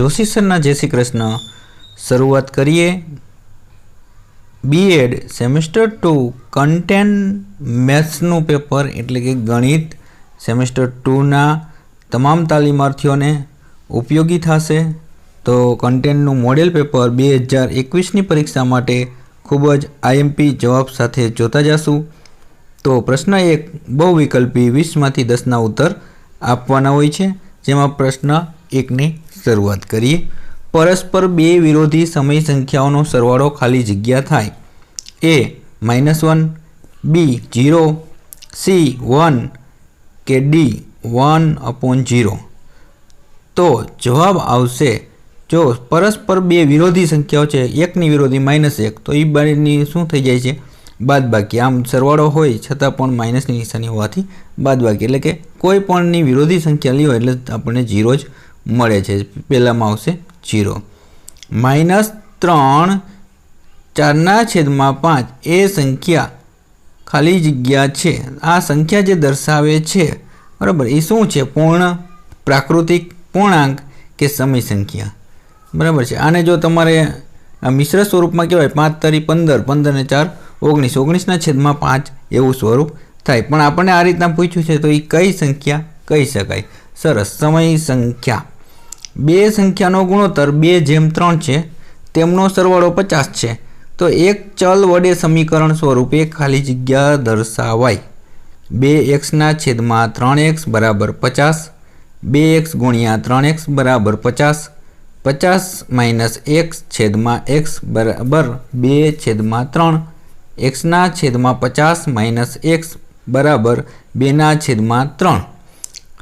जोशी सरना जय श्री कृष्ण। शुरुआत करिए। बीएड सेमेस्टर 2 कंटेंट मैथ्सનું पेपर એટલે કે ગણિત સેમેસ્ટર 2 ના તમામ તાલીમાર્થીઓ ને ઉપયોગી થશે। તો કન્ટેન્ટનું મોડેલ પેપર 2021 ની પરીક્ષા માટે ખૂબ જ આઈએમપી જવાબ સાથે જોતા જાશું। તો પ્રશ્ન 1 બહુવિકલ્પી 20 માંથી 10 ના ઉત્તર આપવાના હોય છે, જેમાં પ્રશ્ન 1 ની શરૂઆત કરીએ। परस्पर बे विरोधी समय संख्याओं सरवाड़ो खाली जग्या थाय। ए -1, बी 0, सी 1 के डी 1/0। तो जवाब आवशे जो परस्पर बे विरोधी संख्याओं है, एक नी विरोधी -1, तो ये बानी शू थई जाय छे बादबाकी। आम सरवाड़ो होय छतां पण माइनस नी निशानी होवाथी बादबाकी, એટલે કે કોઈ પણ ની વિરોધી સંખ્યા લ્યો એટલે આપણને 0 જ મળે છે। પહેલામાં આવશે 0। -3 4/5 ए संख्या खाली जग्या छे। आ संख्या जे दर्शावे छे बराबर ए शुं छे? पूर्ण, प्राकृतिक, पूर्णांक के समय संख्या बराबर छे। आने जो तमारे मिश्र स्वरूप में कहेवाय 5 तारी 15, 15 ने 4 19, 19/5 एवं स्वरूप थाय। पण आपणे आ रीतना पूछ्युं छे तो ई कई संख्या कही शकाय? सरस, समय संख्या। बे संख्यानो गुणोत्तर 2/3 छे, तेमनो सरवाळो 50 छे। तो एक चल वडे समीकरण स्वरूपे खाली जग्या दर्शावाय। 2x/3x बराबर 50, 2x गुणिया 3x बराबर 50, 50 - x/x बराबर 2/3, x/50 - x बराबर 2/3।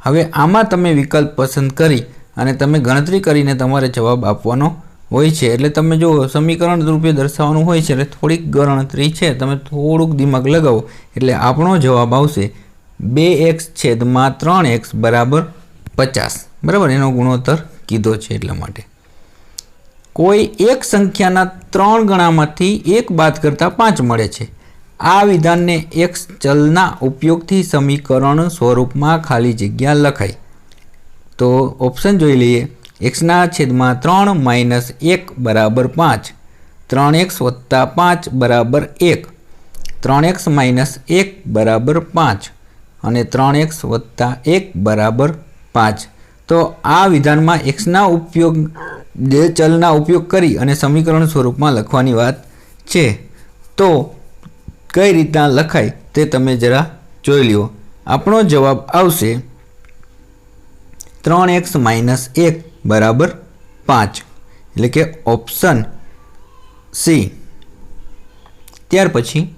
हवे आमां तमे विकल्प पसंद करी अने तमे गणतरी करीने तमारे जवाब आपवानो होय छे। एटले तमे जो समीकरण रूपे दर्शाववानुं होय छे, एटले थोड़ीक गणतरी छे, तमे थोड़ुंक दिमाग लगावो एटले आपणो जवाब आवशे 2x/3x बराबर 50 बराबर। एनो गुणोत्तर कीधो छे એટલા માટે। कोई एक संख्याना 3 गणामांथी 1 बाद करता 5 मळे छे। आ विधानने x चलना उपयोगथी समीकरण स्वरूपमां खाली जग्या लखाय। तो ऑप्शन जोई लीए। x/3 - 1 बराबर 5, 3x + 5 बराबर 1, 3x - 1 बराबर 5 और 3x + 1 बराबर 5। तो आ विधान में x ना उपयोग जे चलना उपयोग करी अने समीकरण स्वरूप में लखवानी बात छे। तो कई रीतना लखाय ते तमे जरा जोई लो। आपणो जवाब आवशे 3x - 1 बराबर 5 એટલે કે ऑप्शन सी। त्यार पछी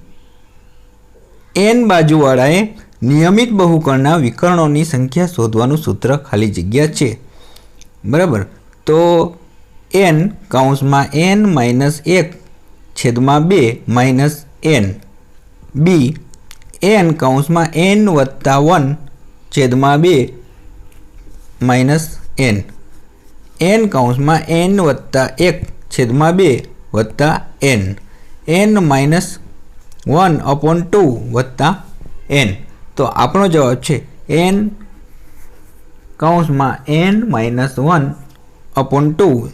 n बाजुवाळाए नियमित बहुकोणना विकर्णोनी संख्या शोधवानुं सूत्र खाली जग्या छे बराबर। तो n कौंसमां n - 1/2 -n, b n कौंसमां n + 1/2 -n, n कौंसमां n + 1/2 n, n - 1/2 n। तो आपणो जवाब छे n कौंसमां n - 1/2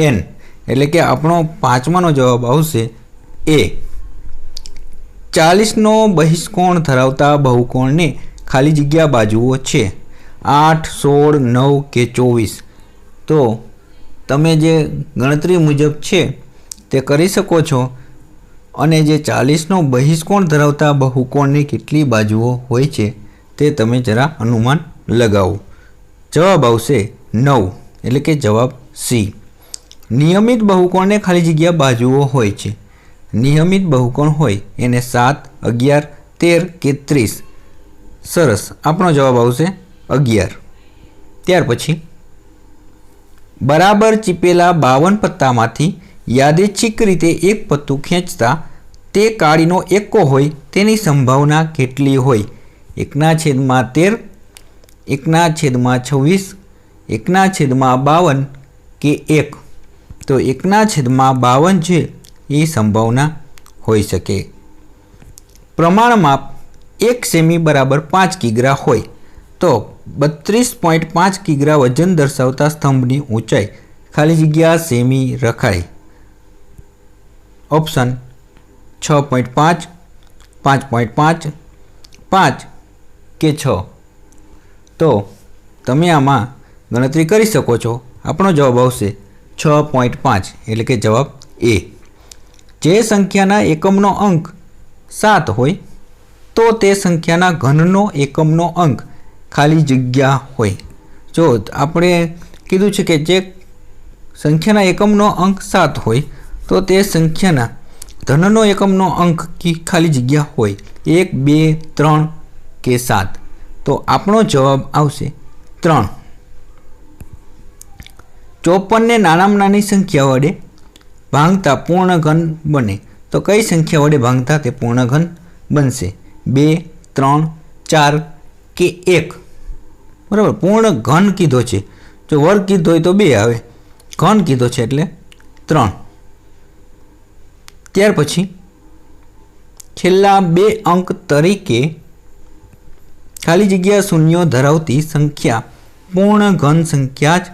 n, એટલે કે આપણો પાંચમાનો જવાબ આવશે એ। 40 નો બહિષ્કોણ ધરાવતા બહુકોણને ખાલી જગ્યા બાજુઓ છે 8, 16, 9 કે 24। તો તમે જે ગણતરી મુજબ છે તે કરી શકો છો અને જે 40 નો બહિષ્કોણ ધરાવતા બહુકોણની કેટલી બાજુઓ હોય છે તે તમે જરા અનુમાન લગાવો। જવાબ આવશે 9 એટલે કે જવાબ સી। નિયમિત बहुकोणને ખાલી જગ્યા બાજુઓ હોય છે। નિયમિત बहुकोण હોય એને 7, 11, 13 કે 30। સરસ, આપણો જવાબ આવશે 11। ત્યાર પછી बराबर चीपेला 52 पत्तामांथी यादृच्छिक रीते एक पत्तू खेंचता ते काळीनो एक्को होय तेनी संभावना केटली होय? 1/13, 1/26, 1/52 के 1। तो 1/52 छे ए संभावना होई शके। प्रमाण माप 1 सेमी बराबर 5 किग्रा होय तो 32.5 કિગ્રા વજન દર્શાવતા સ્તંભની ઊંચાઈ ખાલી જગ્યા સેમી રખાય. ઓપ્શન 6.5, 5.5, 5 કે 6. તો તમે આમાં ગણતરી કરી શકો છો. આપણો જવાબ આવશે 6.5 એટલે કે જવાબ એ. જે સંખ્યાના એકમનો અંક 7 હોય તો તે સંખ્યાના ઘનનો એકમનો અંક ખાલી જગ્યા હોય. જો આપણે કીધું છે કે જે સંખ્યાના એકમનો અંક 7 હોય તો તે સંખ્યાના ધનનો એકમનો અંક ખાલી જગ્યા હોય 1, 2, 3 કે 7. તો આપણો જવાબ આવશે 3. 54ને નાનામાં નાની સંખ્યા વડે ભાંગતા પૂર્ણ ઘન બને. તો કઈ સંખ્યા વડે ભાંગતા તે પૂર્ણ ઘન બનશે? 2, 3, 4 કે 1. બરાબર, પૂર્ણ ઘન કીધો છે. જો વર્ગ કીધો હોય તો 2 આવે, ઘન કીધો છે એટલે 3. ત્યાર પછી છેલ્લા 2 અંક તરીકે ખાલી જગ્યા શૂન્યો ધરાવતી સંખ્યા પૂર્ણ ઘન સંખ્યા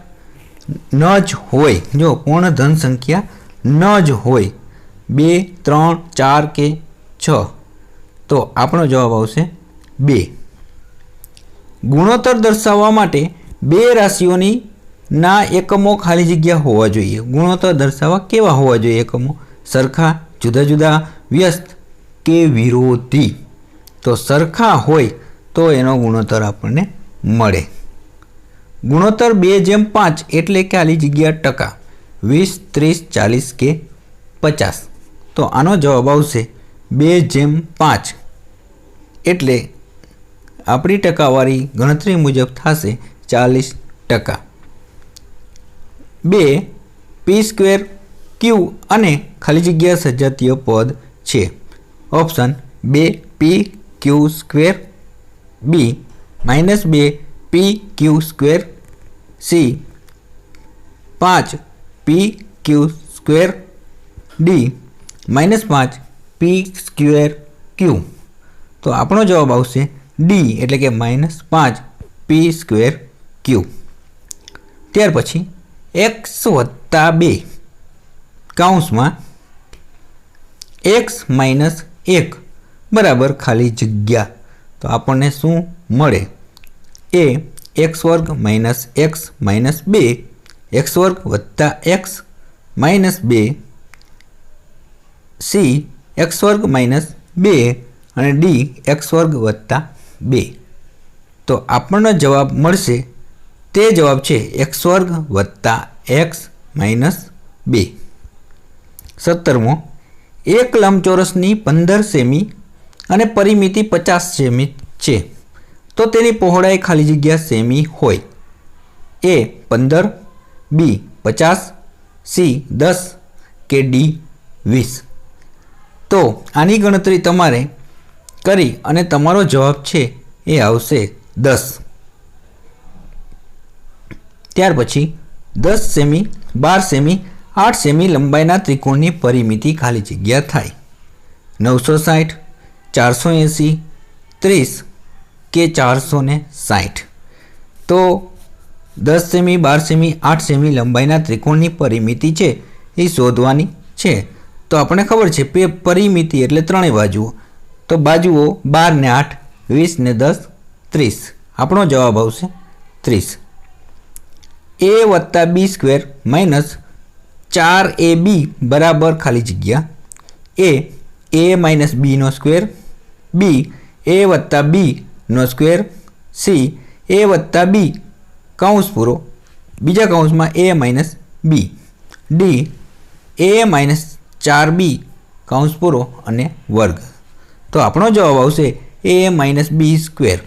ન જ હોય. જો પૂર્ણ ધન સંખ્યા ન જ હોય 2, 3, 4 કે 6. તો આપણો જવાબ આવશે 2. ગુણોત્તર દર્શાવવા માટે 2 રાશિઓની ના એકમો ખાલી જગ્યા હોવા જોઈએ. ગુણોત્તર દર્શાવવા કેવા હોવા જોઈએ એકમો? સરખા, જુદા જુદા, વ્યસ્ત કે વિરોધી. તો સરખા હોય તો એનો ગુણોત્તર આપણને મળે. ગુણોત્તર 2:5 એટલે ખાલી જગ્યા ટકા 20, 30, 40 કે 50. તો આનો જવાબ આવશે 2:5 એટલે આપણી ટકાવારી ગણતરી મુજબ થશે 40%. 2 p² q અને ખાલી જગ્યા સજાતીય પદ છે. Option 2p/q², b -2p/q², c 5p/q², d -5p²q. તો આપણો જવાબ આવશે ડી એટલે કે -5p²q. ત્યાર પછી x + 2 કૌંસમાં x - 1 બરાબર ખાલી જગ્યા. તો આપણને શું મળે? a x² - x - 2 x² + x - 2, c x² - 2 અને d x² + 2. તો આપણને જવાબ મળશે તે જવાબ છે x² + x - 2. 17મો, એક લંબચોરસની 15 સેમી અને પરિમિતિ 50 સેમી છે તો તેની પહોળાઈ ખાલી જગ્યા સેમી હોય. a 15, b 50, c 10 કે d 20. તો આની ગણતરી તમારે કરી અને તમારો જવાબ છે એ આવશે 10. ત્યાર પછી 10 સેમી, 12 સેમી, 8 સેમી લંબાઈના ત્રિકોણની પરિમિતિ ખાલી જગ્યા થાય 960, 480, 30 કે 460. તો 10 સેમી, 12 સેમી, 8 સેમી લંબાઈના ત્રિકોણની પરિમિતિ છે એ શોધવાની છે. તો આપણને ખબર છે પરિમિતિ એટલે ત્રણેય બાજુઓ. તો બાજુઓ 12 ને 8, 20 ને 10, 30. આપણો જવાબ આવશે 30. a + b² - 4ab બરાબર ખાલી જગ્યા a - b², b a + b², c a + b કૌંસ પૂરો બીજા કૌંસમાં a - b, d a - 4b કૌંસ પૂરો અને વર્ગ. તો આપણો જવાબ આવશે a - b².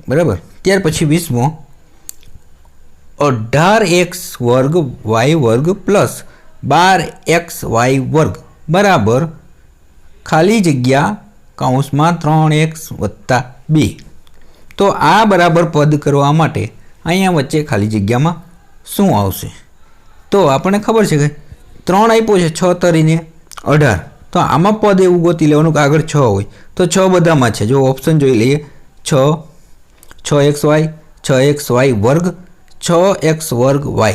બરાબર. ત્યાર પછી 20મો, 18x² y² + 12xy² બરાબર ખાલી જગ્યા કૌંસમાં 3x + 2. તો આ બરાબર પદ કરવા માટે અહીંયા વચ્ચે ખાલી જગ્યામાં શું આવશે? તો આપણને ખબર છે કે 3 આપ્યો છે 6 તરીને 18. તો આમાં પદ એવું ગોતી લેવાનું કે આગળ 6 હોય. તો 6 બધામાં છે. જો ઓપ્શન જોઈ લઈએ 6, 6xy 6xy વર્ગ 6x વર્ગ y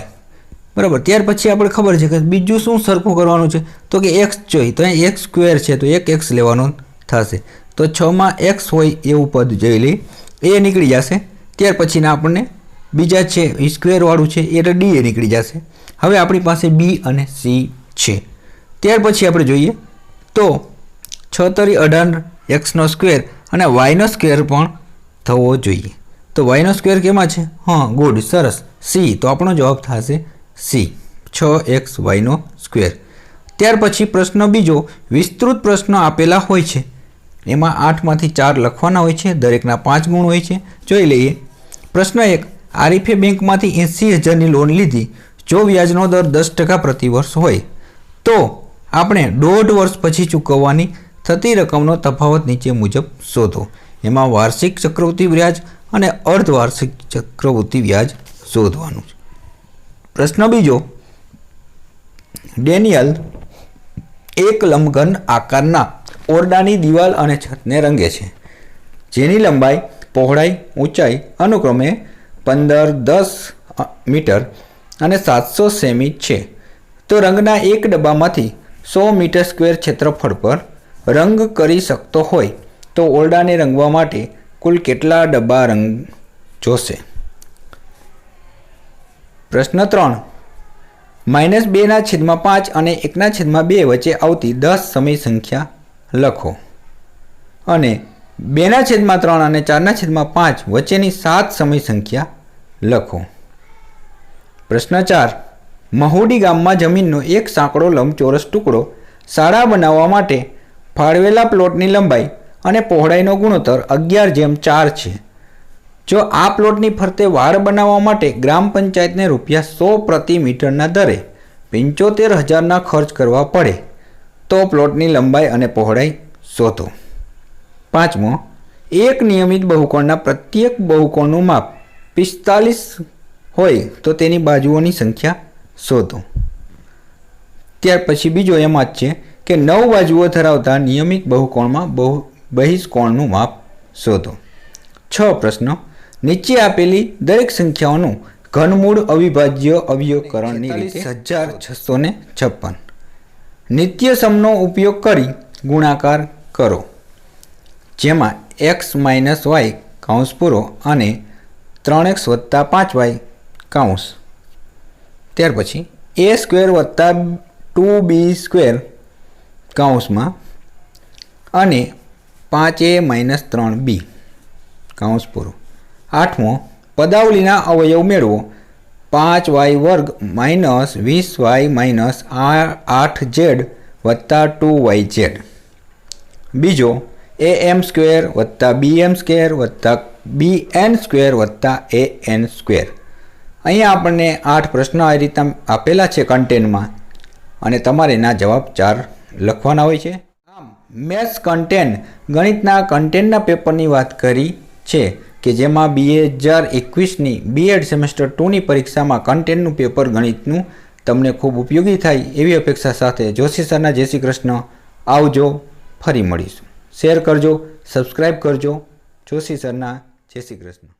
બરાબર। ત્યાર પછી આપણે ખબર છે કે બીજું શું સરખું કરવાનું છે તો કે x જોઈએ તો અહીં x સ્ક્વેર છે તો એક x લેવાનો થશે તો 6 માં x હોય એવું પદ જોઈ લઈ એ નીકળી જશે। ત્યાર પછીના આપણને બીજા છે એ સ્ક્વેરવાળું છે એટલે d એ નીકળી જશે। હવે આપણી પાસે b અને c છે। ત્યાર પછી આપણે જોઈએ તો 6 તરી 18 x નો સ્ક્વેર અને y નો સ્ક્વેર પણ થવો જોઈએ તો y નો સ્ક્વેર કેમાં છે હા ગુડ સરસ c તો આપણો જવાબ થશે c 6xy નો સ્ક્વેર। ત્યાર પછી પ્રશ્ન બીજો વિસ્તૃત પ્રશ્નો આપેલા હોય છે એમાં 8 માંથી 4 લખવાના હોય છે દરેકના 5 ગુણ હોય છે જોઈ લઈએ। પ્રશ્ન 1 આરીફે બેંકમાંથી 80,000 ની લોન લીધી જો વ્યાજનો દર 10% પ્રતિ વર્ષ હોય તો આપણે 1.5 વર્ષ પછી ચૂકવવાની થતી રકમનો તફાવત નીચે મુજબ શોધો। એમાં વાર્ષિક ચક્રવૃત્તિ વ્યાજ અને અર્ધવાર્ષિક ચક્રવૃત્તિ વ્યાજ શોધવાનું છે। પ્રશ્ન બીજો ડેનિયલ એક લંબઘન આકારના ઓરડાની દિવાલ અને છતને રંગે છે જેની લંબાઈ પહોળાઈ ઊંચાઈ અનુક્રમે 15-10 મીટર અને 700 સેમી છે તો રંગના એક ડબ્બામાંથી 100 મીટર સ્ક્વેર ક્ષેત્રફળ પર રંગ કરી શકતો હોય તો ઓરડાને રંગવા માટે કુલ કેટલા ડબ્બા રંગ જોશે। પ્રશ્ન 3 -2/5 અને 1/2 વચ્ચે આવતી 10 સમય સંખ્યા લખો અને 2/3 અને 4/5 વચ્ચેની 7 સમય સંખ્યા લખો। પ્રશ્ન 4 મહુડી ગામમાં જમીનનો એક સાંકડો લંબચોરસ ટુકડો શાળા બનાવવા માટે ફાળવેલા પ્લોટની લંબાઈ અને પહોળાઈનો ગુણોત્તર 11:4 છે। જો આ પ્લોટની ફરતે વાડ બનાવવા માટે ગ્રામ પંચાયતને ₹100 પ્રતિ મીટરના દરે 75,000ના ખર્ચ કરવા પડે તો પ્લોટની લંબાઈ અને પહોળાઈ શોધો। 5મો એક નિયમિત બહુકોણના પ્રત્યેક બહુકોણનું માપ 45 હોય તો તેની બાજુઓની સંખ્યા શોધો। ત્યાર પછી બીજો એમ જ છે કે 9 બાજુઓ ધરાવતા નિયમિત બહુકોણમાં બહિષ્કોણનું માપ શોધો। 6 પ્રશ્નો નીચે આપેલી દરેક સંખ્યાઓનું ઘનમૂળ અવિભાજ્ય અવયવકરણની રીતે 4656 નિત્ય સમનો ઉપયોગ કરી ગુણાકાર કરો જેમાં x - y કૌંસ પૂરો અને 3x + 5y કૌંસ ત્યાર પછી a સ્ક્વેર + 2b² કૌંસમાં અને 5a - 3b કૌંસ પૂરો। 8મો પદાવલીના અવયવ મેળવો 5y² - 20y - 8z + 2yz। બીજો am² + bm² + bn² + an²। અહીંયા આપણને 8 પ્રશ્નો આ રીતે આપેલા છે કન્ટેન્ટમાં અને તમારે એના જવાબ 4 લખવાના હોય છે। આમ મેથ્સ કન્ટેન્ટ ગણિતના કન્ટેન્ટના પેપરની વાત કરી છે કે જેમાં 2021ની બીએડ સેમેસ્ટર 2ની પરીક્ષામાં કન્ટેન્ટનું પેપર ગણિતનું તમને ખૂબ ઉપયોગી થાય એવી અપેક્ષા સાથે જોશી સરના જય શ્રી કૃષ્ણ। આવજો, ફરી મળીશું। શેર કરજો, સબસ્ક્રાઈબ કરજો। જોશી સરના જય શ્રી કૃષ્ણ।